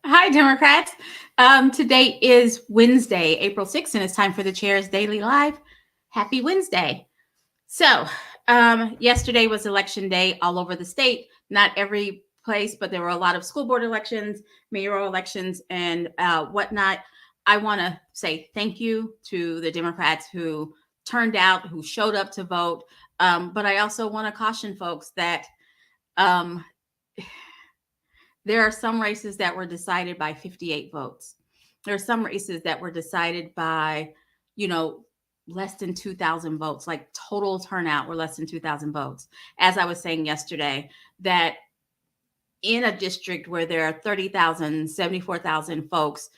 Hi, Democrats. Today is Wednesday, April 6th, and it's time for the Chair's Daily Live. Happy Wednesday. So, yesterday was election day all over the state. Not every place, but there were a lot of school board elections, mayoral elections, and whatnot. I want to say thank you to the Democrats who turned out, who showed up to vote. But I also want to caution folks that there are some races that were decided by 58 votes. There are some races that were decided by, less than 2,000 votes, like total turnout were less than 2,000 votes. As I was saying yesterday, that in a district where there are 30,000, 74,000 folks,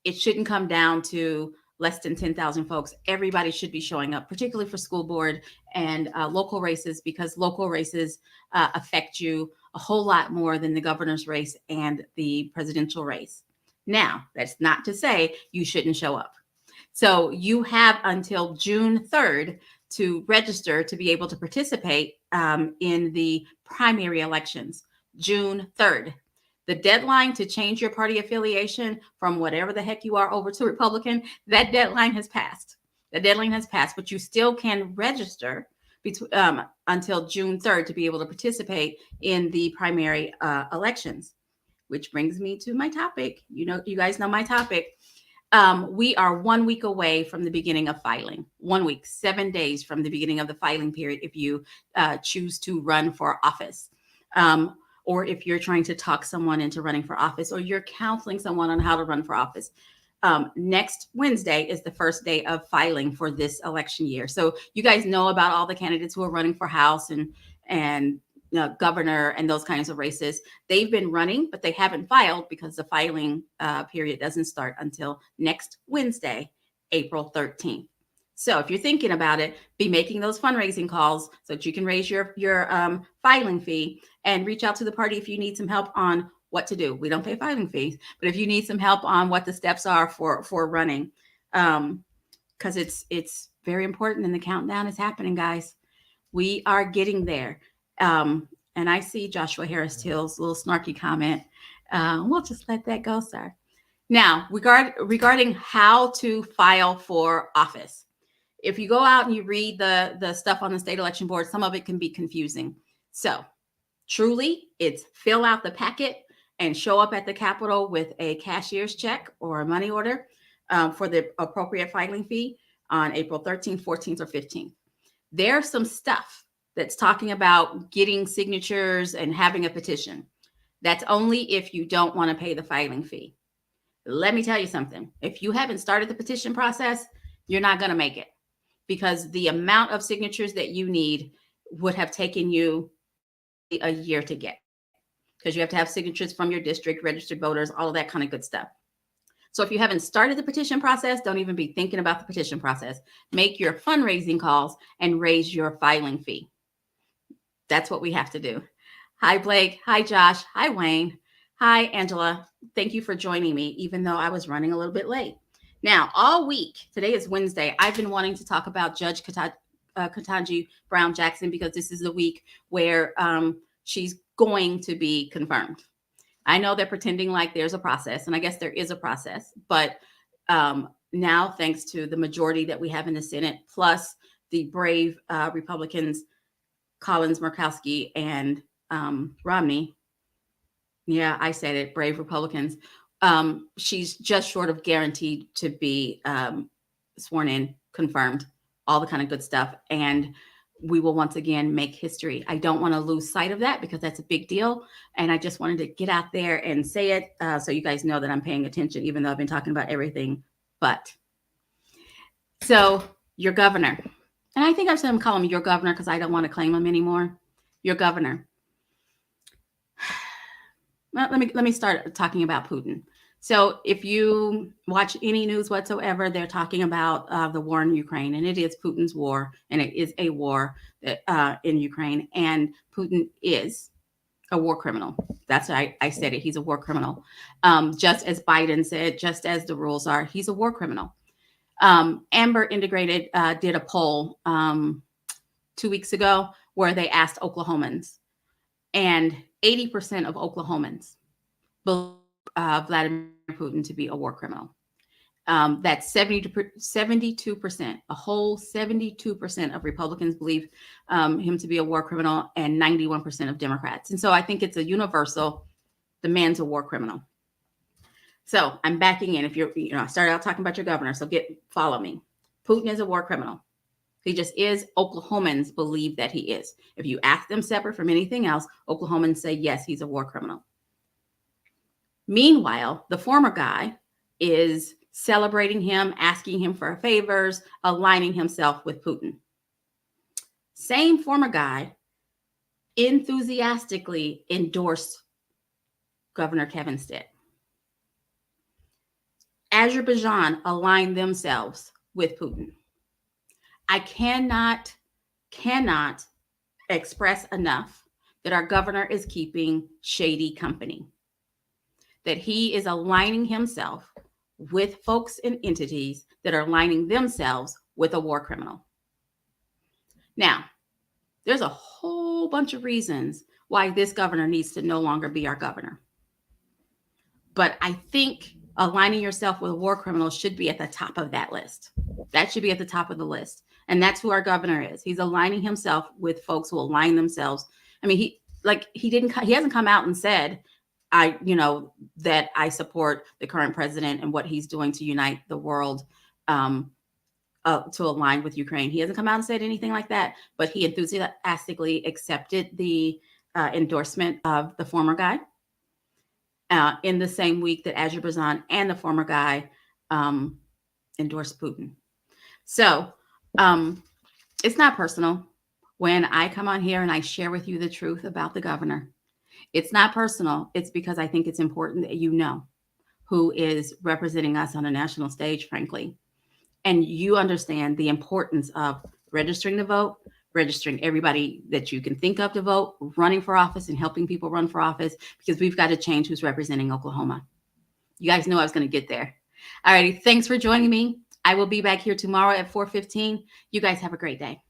it shouldn't come down to less than 10,000 folks. Everybody should be showing up, particularly for school board and local races, because local races affect you a whole lot more than the governor's race and the presidential race. Now, that's not to say you shouldn't show up. So you have until June 3rd to register to be able to participate in the primary elections, June 3rd. The deadline to change your party affiliation from whatever the heck you are over to Republican, that deadline has passed. The deadline has passed, but you still can register until June 3rd to be able to participate in the primary elections, which brings me to my topic. You guys know my topic. We are 1 week away from the beginning of filing. 1 week, 7 days from the beginning of the filing period if you choose to run for office. Or if you're trying to talk someone into running for office, or you're counseling someone on how to run for office. Next Wednesday is the first day of filing for this election year. So you guys know about all the candidates who are running for House and governor and those kinds of races. They've been running, but they haven't filed because the filing period doesn't start until next Wednesday, April 13th. So if you're thinking about it, be making those fundraising calls so that you can raise your filing fee, and reach out to the party if you need some help on what to do. We don't pay filing fees, but if you need some help on what the steps are for running, because it's very important, and the countdown is happening, guys. We are getting there. And I see Joshua Harris Till's little snarky comment. We'll just let that go, sir. Now, regarding how to file for office. If you go out and you read the stuff on the state election board, some of it can be confusing. So truly, it's fill out the packet and show up at the Capitol with a cashier's check or a money order for the appropriate filing fee on April 13th, 14th, or 15th. There's some stuff that's talking about getting signatures and having a petition. That's only if you don't want to pay the filing fee. Let me tell you something. If you haven't started the petition process, you're not going to make it, because the amount of signatures that you need would have taken you a year to get, because you have to have signatures from your district, registered voters, all of that kind of good stuff. So if you haven't started the petition process, don't even be thinking about the petition process. Make your fundraising calls and raise your filing fee. That's what we have to do. Hi, Blake. Hi, Josh. Hi, Wayne. Hi, Angela. Thank you for joining me, even though I was running a little bit late. Now, all week, today is Wednesday, I've been wanting to talk about Judge Ketanji Brown Jackson, because this is the week where she's going to be confirmed. I know they're pretending like there's a process, and I guess there is a process, but now, thanks to the majority that we have in the Senate, plus the brave Republicans, Collins, Murkowski, and Romney. Yeah, I said it, brave Republicans. She's just short of guaranteed to be sworn in, confirmed, all the kind of good stuff. And we will once again make history. I don't want to lose sight of that, because that's a big deal. And I just wanted to get out there and say it so you guys know that I'm paying attention, even though I've been talking about everything but. So your governor, and I think I've said him call him your governor because I don't want to claim him anymore. Your governor. let me start talking about Putin. So if you watch any news whatsoever, they're talking about the war in Ukraine, and it is Putin's war, and it is a war in Ukraine, and Putin is a war criminal. That's why I said it. He's a war criminal. Just as Biden said, just as the rules are, he's a war criminal. Amber Integrated did a poll 2 weeks ago where they asked Oklahomans, and 80% of Oklahomans believe Vladimir Putin to be a war criminal. That's 72%. A whole 72% of Republicans believe him to be a war criminal, and 91% of Democrats. And so I think it's a universal, the man's a war criminal. So I'm backing in. If I started out talking about your governor, so follow me. Putin is a war criminal. He just is. Oklahomans believe that he is. If you ask them separate from anything else, Oklahomans say, yes, he's a war criminal. Meanwhile, the former guy is celebrating him, asking him for favors, aligning himself with Putin. Same former guy enthusiastically endorsed Governor Kevin Stitt. Azerbaijan aligned themselves with Putin. I cannot express enough that our governor is keeping shady company, that he is aligning himself with folks and entities that are aligning themselves with a war criminal. Now, there's a whole bunch of reasons why this governor needs to no longer be our governor. But I think aligning yourself with a war criminal should be at the top of that list. That should be at the top of the list. And that's who our governor is. He's aligning himself with folks who align themselves. I mean, he hasn't come out and said, that I support the current president and what he's doing to unite the world, to align with Ukraine. He hasn't come out and said anything like that, but he enthusiastically accepted the endorsement of the former guy in the same week that Azerbaijan and the former guy endorsed Putin. So it's not personal when I come on here and I share with you the truth about the governor. It's not personal. It's because I think it's important that you know who is representing us on a national stage, frankly. And you understand the importance of registering to vote, registering everybody that you can think of to vote, running for office and helping people run for office, because we've got to change who's representing Oklahoma. You guys know I was going to get there. All righty. Thanks for joining me. I will be back here tomorrow at 4:15. You guys have a great day.